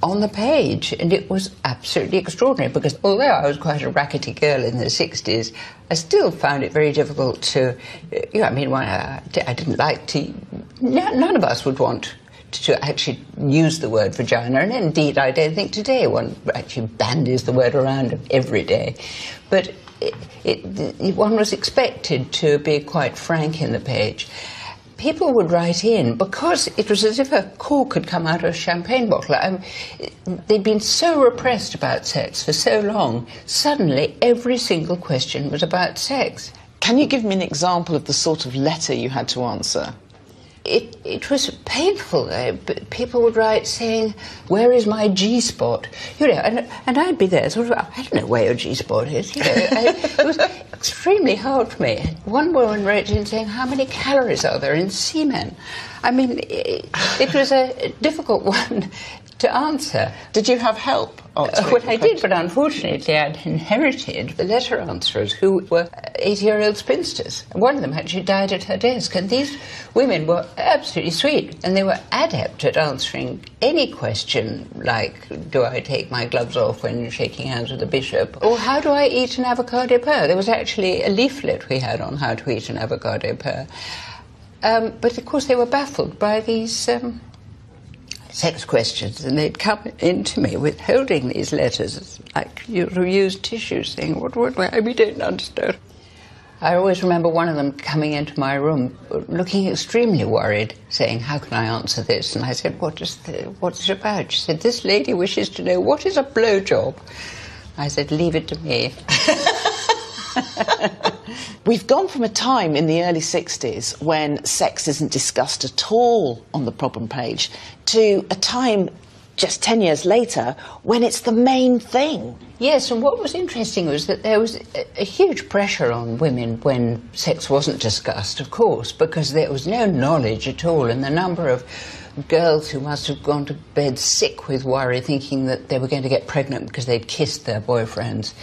on the page, and it was absolutely extraordinary, because although I was quite a rackety girl in the 60s, I still found it very difficult to, I mean, I didn't like to, none of us would want to actually use the word vagina, and indeed I don't think today one actually bandies the word around every day, but one was expected to be quite frank in the page. People would write in because it was as if a cork had come out of a champagne bottle. They'd been so repressed about sex for so long, suddenly every single question was about sex. Can you give me an example of the sort of letter you had to answer? It was painful. People would write saying, "Where is my G-spot?" You know, and I'd be there sort of, I don't know where your G-spot is. You know, it was extremely hard for me. One woman wrote in saying, "How many calories are there in semen?" I mean, it was a difficult one to answer. Did you have help? Well, I did, but unfortunately I'd inherited the letter answerers who were 80-year-old spinsters. One of them actually died at her desk, and these women were absolutely sweet, and they were adept at answering any question like, do I take my gloves off when shaking hands with the bishop? Or how do I eat an avocado pear? There was actually a leaflet we had on how to eat an avocado pear. But of course they were baffled by these sex questions, and they'd come into me with holding these letters like used tissues, saying, what we don't understand. I always remember one of them coming into my room looking extremely worried, saying, how can I answer this? And I said, what's it about? She said, this lady wishes to know, what is a blowjob? I said, leave it to me. We've gone from a time in the early 60s when sex isn't discussed at all on the problem page to a time just 10 years later when it's the main thing. Yes, and what was interesting was that there was a huge pressure on women when sex wasn't discussed, of course, because there was no knowledge at all, and the number of girls who must have gone to bed sick with worry, thinking that they were going to get pregnant because they'd kissed their boyfriends.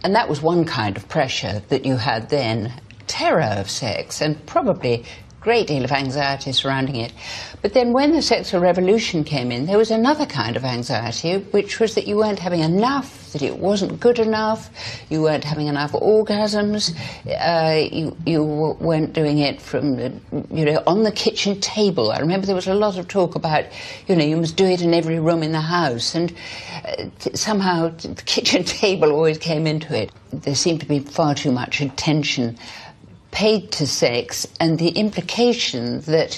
And that was one kind of pressure that you had then, terror of sex, and probably a great deal of anxiety surrounding it. But then when the sexual revolution came in, there was another kind of anxiety, which was that you weren't having enough, that it wasn't good enough, you weren't having enough orgasms, you weren't doing it from, on the kitchen table. I remember there was a lot of talk about, you must do it in every room in the house, and somehow the kitchen table always came into it. There seemed to be far too much attention paid to sex, and the implication that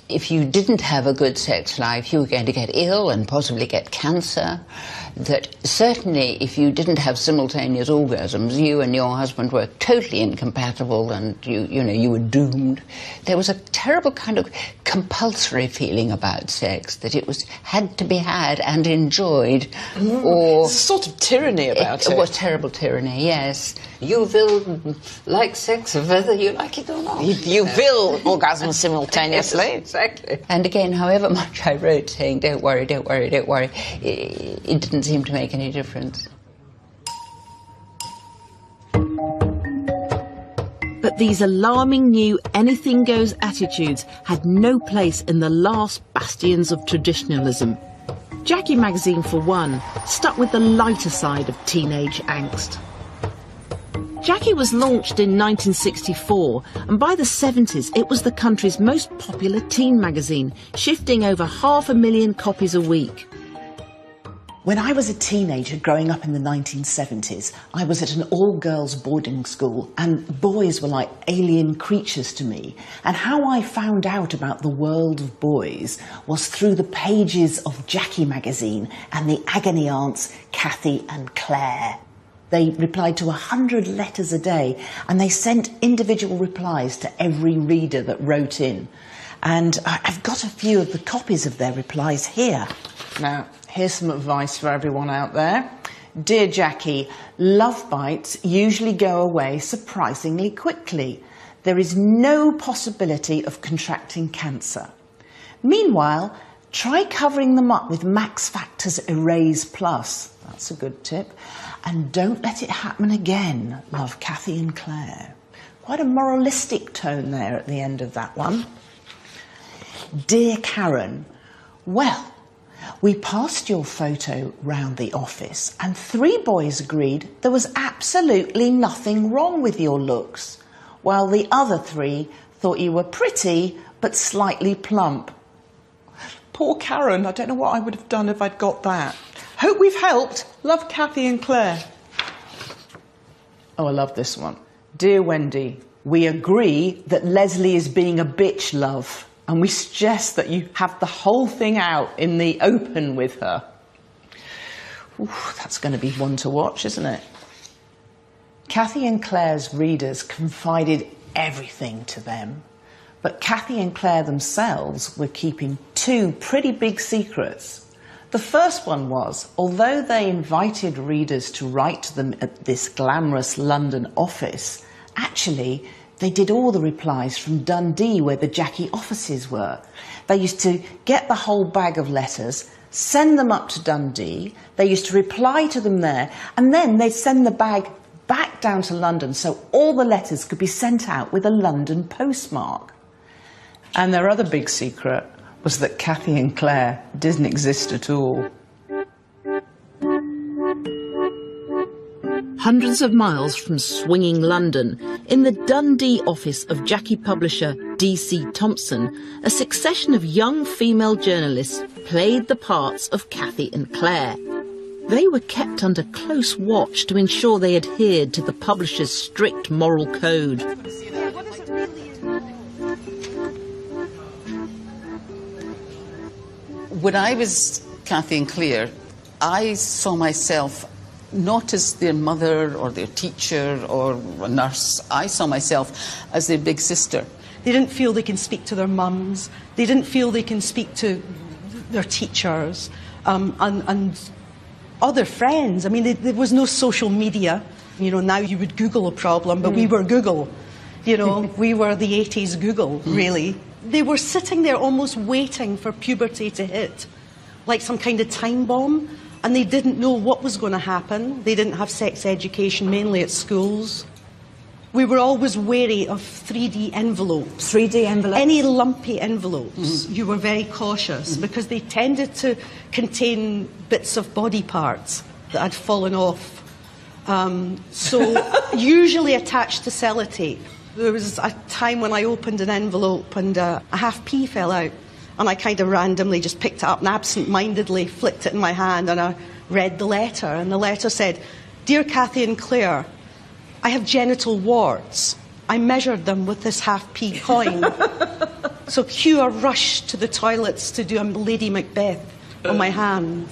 if you didn't have a good sex life, you were going to get ill and possibly get cancer, that certainly if you didn't have simultaneous orgasms, you and your husband were totally incompatible, and you were doomed. There was a terrible kind of compulsory feeling about sex, that it had to be had and enjoyed. Or there's a sort of tyranny about it. It was terrible tyranny, yes. You will like sex whether you like it or not. You will orgasm simultaneously. Exactly. And again, however much I wrote saying, don't worry, don't worry, don't worry, it didn't seem to make any difference. But these alarming new anything-goes attitudes had no place in the last bastions of traditionalism. Jackie magazine, for one, stuck with the lighter side of teenage angst. Jackie was launched in 1964, and by the 70s it was the country's most popular teen magazine, shifting over 500,000 copies a week. When I was a teenager growing up in the 1970s, I was at an all-girls boarding school, and boys were like alien creatures to me. And how I found out about the world of boys was through the pages of Jackie magazine and the agony aunts Kathy and Claire. They replied to 100 letters a day, and they sent individual replies to every reader that wrote in. And I've got a few of the copies of their replies here. Now, here's some advice for everyone out there. Dear Jackie, love bites usually go away surprisingly quickly. There is no possibility of contracting cancer. Meanwhile, try covering them up with Max Factor's Erase Plus. That's a good tip. And don't let it happen again. Love, Kathy and Claire. Quite a moralistic tone there at the end of that one. Dear Karen, well, We passed your photo round the office and 3 boys agreed there was absolutely nothing wrong with your looks, while the other 3 thought you were pretty but slightly plump. Poor Karen, I don't know what I would have done if I'd got that. Hope we've helped. Love, Kathy and Claire. Oh, I love this one. Dear Wendy, we agree that Leslie is being a bitch, love, and we suggest that you have the whole thing out in the open with her. Oof, that's going to be one to watch, isn't it? Kathy and Claire's readers confided everything to them, but Kathy and Claire themselves were keeping 2 pretty big secrets. The first one was, although they invited readers to write to them at this glamorous London office, actually they did all the replies from Dundee, where the Jackie offices were. They used to get the whole bag of letters, send them up to Dundee, they used to reply to them there, and then they'd send the bag back down to London so all the letters could be sent out with a London postmark. And their other big secret was that Kathy and Claire didn't exist at all. Hundreds of miles from swinging London, in the Dundee office of Jackie publisher D.C. Thompson, a succession of young female journalists played the parts of Kathy and Claire. They were kept under close watch to ensure they adhered to the publisher's strict moral code. When I was Kathy and Claire, I saw myself not as their mother or their teacher or a nurse. I saw myself as their big sister. They didn't feel they can speak to their mums. They didn't feel they can speak to their teachers and other friends. I mean, there was no social media. You know, now you would Google a problem, but we were Google. You know, we were the 80s Google, really. They were sitting there almost waiting for puberty to hit, like some kind of time bomb, and they didn't know what was going to happen. They didn't have sex education, mainly at schools. We were always wary of 3D envelopes. 3D envelopes? Any lumpy envelopes, you were very cautious because they tended to contain bits of body parts that had fallen off. So usually attached to sellotape. There was a time when I opened an envelope and a half P fell out, and I kind of randomly just picked it up and absent-mindedly flicked it in my hand, and I read the letter, and the letter said, "Dear Kathy and Claire, I have genital warts. I measured them with this half P coin. So cue a rush to the toilets to do a Lady Macbeth on my hand."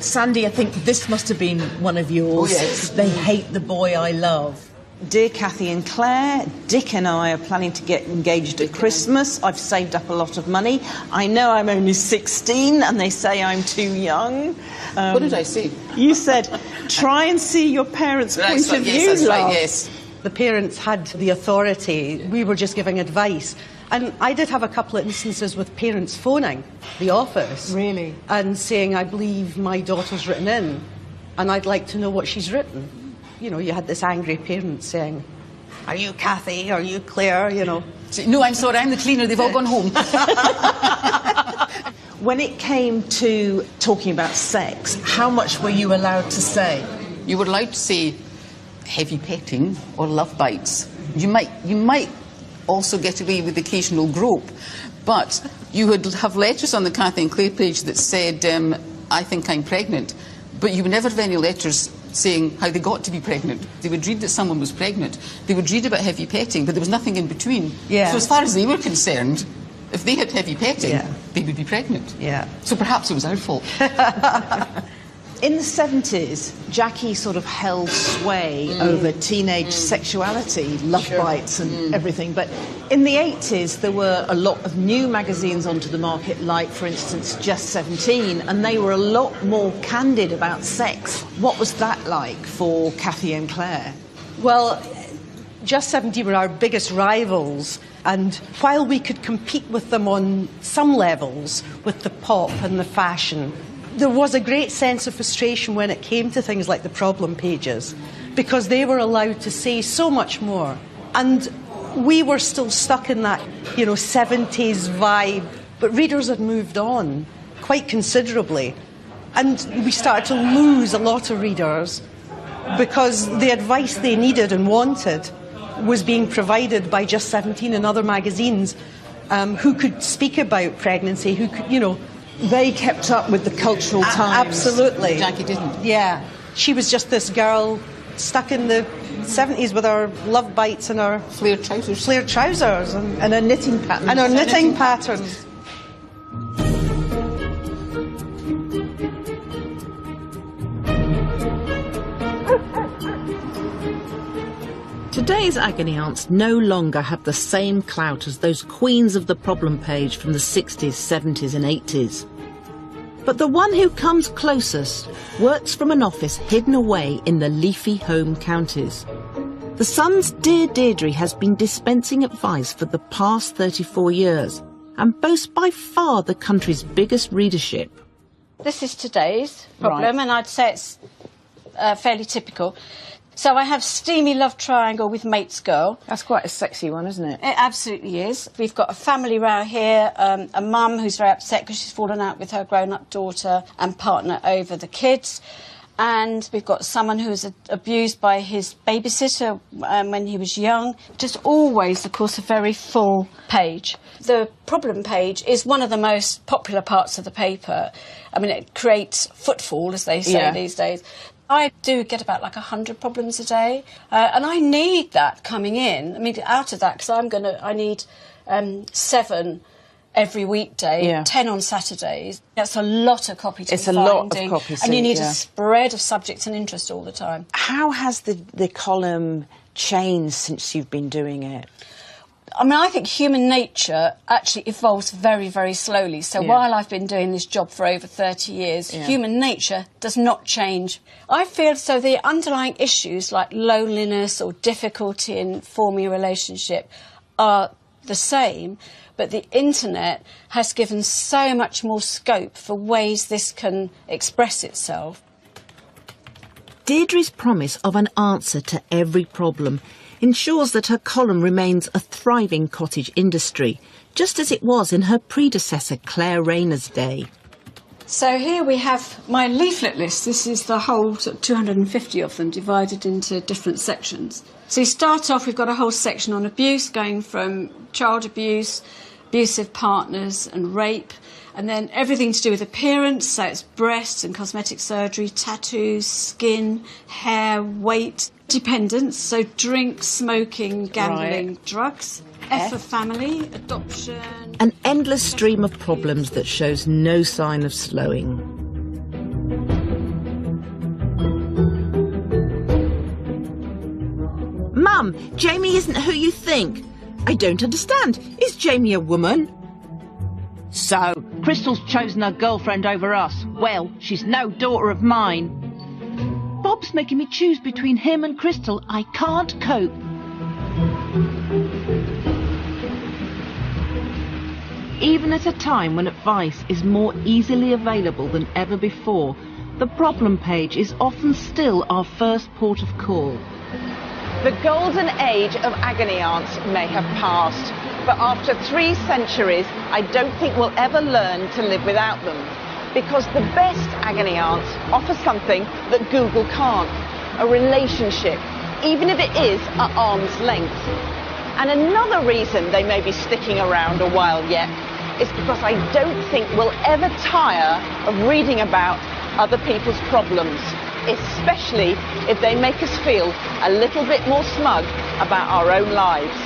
Sandy, I think this must have been one of yours. Oh, yes. They hate the boy I love. Dear Kathy and Claire, Dick and I are planning to get engaged at Christmas. I've saved up a lot of money. I know I'm only 16 and they say I'm too young. What did I say? You said, try and see your parents' point of view, yes, that's love. right, yes. The parents had the authority. We were just giving advice. And I did have a couple of instances with parents phoning the office. Really? And saying, "I believe my daughter's written in, and I'd like to know what she's written." You know, you had this angry parent saying, "Are you Kathy? Are you Claire?" You know. No, I'm sorry, I'm the cleaner. They've all gone home. When it came to talking about sex, how much were you allowed to say? You were allowed to say heavy petting or love bites. You might also get away with the occasional grope, but you would have letters on the Kathy and Claire page that said, "I think I'm pregnant," but you would never have any letters saying how they got to be pregnant. They would read that someone was pregnant. They would read about heavy petting, but there was nothing in between. Yeah. So as far as they were concerned, if they had heavy petting, Yeah. they would be pregnant. Yeah. So perhaps it was our fault. In the 70s, Jackie sort of held sway over teenage sexuality, love bites and everything. But in the 80s, there were a lot of new magazines onto the market, like, for instance, Just 17, and they were a lot more candid about sex. What was that like for Kathy and Claire? Well, Just 17 were our biggest rivals, and while we could compete with them on some levels, with the pop and the fashion, there was a great sense of frustration when it came to things like the problem pages, because they were allowed to say so much more. And we were still stuck in that, 70s vibe, but readers had moved on. quite considerably. And we started to lose a lot of readers because the advice they needed and wanted was being provided by Just 17 and other magazines who could speak about pregnancy, who could, you know... They kept up with the cultural times. Absolutely. Jackie didn't. Yeah. She was just this girl stuck in the 70s with her love bites and her... Flared trousers. Flared trousers. And her knitting patterns. And her knitting patterns. Today's agony aunts no longer have the same clout as those queens of the problem page from the 60s, 70s and 80s. But the one who comes closest works from an office hidden away in the leafy home counties. The Sun's Dear Deirdre has been dispensing advice for the past 34 years and boasts by far the country's biggest readership. This is today's problem, and I'd say it's fairly typical. So I have steamy love triangle with mate's girl. That's quite a sexy one, isn't it? It absolutely is. We've got a family row here, a mum who's very upset because she's fallen out with her grown-up daughter and partner over the kids. And we've got someone who was abused by his babysitter when he was young. Just always, of course, a very full page. The problem page is one of the most popular parts of the paper. I mean, it creates footfall, as they say these days. I do get about like 100 problems a day, and I need that coming in. I mean, out of that, because I need 7 every weekday, 10 on Saturdays. That's a lot of copy to be finding. It's a lot of copy, and you need a spread of subjects and interest all the time. How has the column changed since you've been doing it? I mean, I think human nature actually evolves very, very slowly. So while I've been doing this job for over 30 years, human nature does not change. I feel so the underlying issues like loneliness or difficulty in forming a relationship are the same, but the internet has given so much more scope for ways this can express itself. Deirdre's promise of an answer to every problem ensures that her column remains a thriving cottage industry, just as it was in her predecessor Claire Rayner's day. So here we have my leaflet list. This is the whole 250 of them divided into different sections. So you start off, we've got a whole section on abuse, going from child abuse, abusive partners and rape, and then everything to do with appearance, so it's breasts and cosmetic surgery, tattoos, skin, hair, weight, dependence, so drink, smoking, gambling, drugs, F for family, adoption... An endless stream of problems that shows no sign of slowing. Mum, Jamie isn't who you think. I don't understand. Is Jamie a woman? So, Crystal's chosen her girlfriend over us. Well, she's no daughter of mine. Bob's making me choose between him and Crystal. I can't cope. Even at a time when advice is more easily available than ever before, the problem page is often still our first port of call. The golden age of agony aunts may have passed, but after 3 centuries, I don't think we'll ever learn to live without them. Because the best agony aunts offer something that Google can't, a relationship, even if it is at arm's length. And another reason they may be sticking around a while yet is because I don't think we'll ever tire of reading about other people's problems, especially if they make us feel a little bit more smug about our own lives.